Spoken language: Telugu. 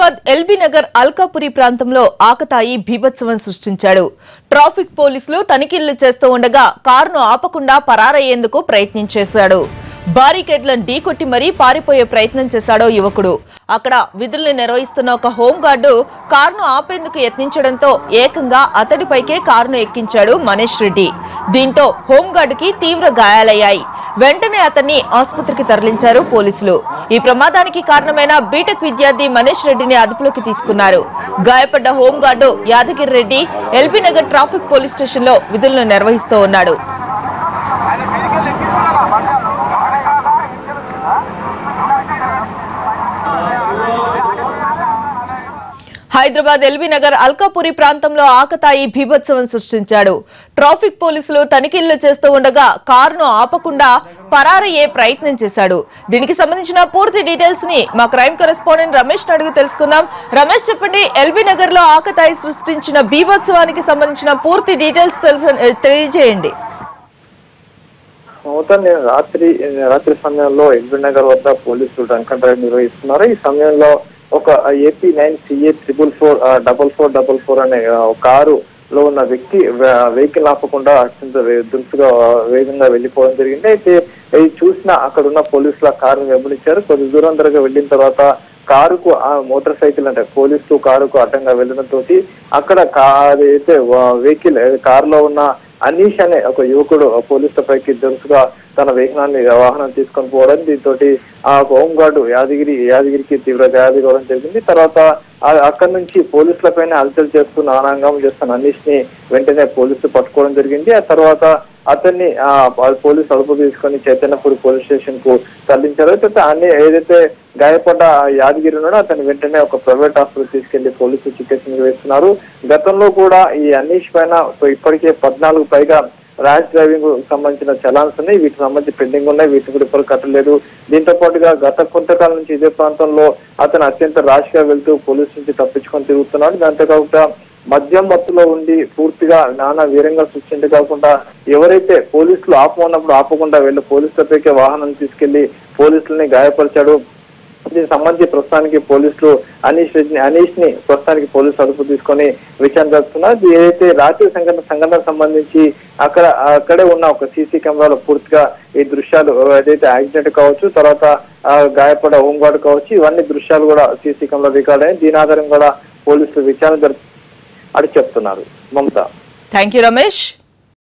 హైదరాబాద్ ఎల్బీ నగర్ అల్కాపురి ప్రాంతంలో ఆకతాయి బీభత్సవం సృష్టించాడు. ట్రాఫిక్ పోలీసులు తనిఖీలు చేస్తూ ఉండగా కారును ఆపకుండా పరారయ్యేందుకు ప్రయత్నం చేశాడు. బారికేడ్లను ఢీకొట్టి మరీ పారిపోయే ప్రయత్నం చేశాడో యువకుడు. అక్కడ విధుల్ని నిర్వహిస్తున్న ఒక హోంగార్డు కారును ఆపేందుకు యత్నించడంతో ఏకంగా అతడిపైకే కారును ఎక్కించాడు మనీష్ రెడ్డి. దీంతో హోంగార్డుకి తీవ్ర గాయాలయ్యాయి. వెంటనే అతన్ని ఆసుపత్రికి తరలించారు పోలీసులు. ఈ ప్రమాదానికి కారణమైన బీటెక్ విద్యార్థి మనీష్ రెడ్డిని అదుపులోకి తీసుకున్నారు. గాయపడ్డ home guard Yadagiri Reddy LB Nagar traffic police station లో విధులను నిర్వహిస్తూ ఉన్నాడు. హైదరాబాద్ ఎల్బీ నగర్ అల్కాపురి ప్రాంతంలో ఆకతాయి బీభత్సవం సృష్టించాడు. ట్రాఫిక్ పోలీసులు తనిఖీలు చేస్తూ ఉండగా కారును ఆపకుండా పరారయ్యే ప్రయత్నం చేశాడు. దీనికి సంబంధించిన పూర్తి డీటెయిల్స్ ని మా క్రైమ్ కరెస్పాండెంట్ రమేష్ అడుగు తెలుసుకుందాం. రమేష్, చెప్పండి, ఎల్బీ నగర్ లో ఆకతాయి సృష్టించిన బీభత్సవానికి సంబంధించిన పూర్తి డీటెయిల్స్ తెలియజేయండి. రాత్రి సమయంలో ఎల్బీ నగర్ వద్ద పోలీసులు డ్రంక్ అండ్ డ్రైవ్ నిర్వహిస్తున్నారు. ఈ సమయంలో ఒక AP9 CA 44444 అనే కారు లో ఉన్న వ్యక్తి వెహికల్ ఆపకుండా అత్యంత దురుసుగా వేగంగా వెళ్లిపోవడం జరిగింది. అయితే ఇది చూసిన అక్కడ ఉన్న పోలీసులు ఆ కారును వెంబడించారు. కొద్ది దూరం దగ్గర వెళ్లిన తర్వాత కారుకు ఆ మోటార్ సైకిల్ అంటే పోలీసులు కారుకు అడ్డంగా వెళ్లడంతో అక్కడ అయితే వెహికల్ కారులో ఉన్న అనీష్ అనే ఒక యువకుడు పోలీసుల పైకి దురుసుగా తన వాహనం తీసుకొని పోవడం, దీంతో ఆ హోంగార్డు యాదగిరికి తీవ్ర గాయాలు కావడం జరిగింది. తర్వాత అక్కడి నుంచి పోలీసుల పైన అలచలు చేస్తున్న ఆనంగం చేస్తున్న అనీష్ ని వెంటనే పోలీసులు పట్టుకోవడం జరిగింది. ఆ తర్వాత అతన్ని పోలీసు అదుపు తీసుకొని చైతన్యపూర్ పోలీస్ స్టేషన్ కు తరలించారు. అయితే ఏదైతే గాయపడ్డ యాదగిరి ఉన్నాడో అతన్ని వెంటనే ఒక ప్రైవేట్ హాస్పిటల్ తీసుకెళ్లి పోలీసులు చికిత్స నిర్వహిస్తున్నారు. గతంలో కూడా ఈ అనీష్ పైన ఇప్పటికే 14 పైగా ర్యాష్ డ్రైవింగ్ సంబంధించిన చలాన్స్ ఉన్నాయి. వీటికి సంబంధించి పెండింగ్ ఉన్నాయి. వీటిని కూడా ఇప్పుడు కట్టలేదు. దీంతో పాటుగా గత కొంతకాలం నుంచి ఇదే ప్రాంతంలో అతను అత్యంత ర్యాష్ గా వెళ్తూ పోలీసు నుంచి తప్పించుకొని తిరుగుతున్నాడు. దాంతో కాకుండా మద్యం మత్తులో ఉండి పూర్తిగా నానా వీరంగా సృష్టించే కాకుండా ఎవరైతే పోలీసులు ఆపమన్నప్పుడు ఆపకుండా వెళ్ళి పోలీసులపైకే వాహనం తీసుకెళ్లి పోలీసులని గాయపరిచాడు. దీనికి సంబంధించి ప్రస్తుతానికి పోలీసులు అనీష్ ని ప్రస్తుతానికి పోలీసు అదుపు తీసుకొని విచారణ జరుపుతున్నారు. ఏదైతే రాత్రి సంఘటన సంబంధించి అక్కడే ఉన్న ఒక సీసీ కెమెరాలో పూర్తిగా ఈ దృశ్యాలు ఏదైతే యాక్సిడెంట్ కావచ్చు, తర్వాత గాయపడ్డ హోంగార్డు కావచ్చు, ఇవన్నీ దృశ్యాలు కూడా సీసీ కెమెరా రికార్డ్ అయ్యాయి. దీని ఆధారం కూడా పోలీసులు విచారణ జరుపు అని చెప్తున్నారు. మమత. Thank you Ramesh.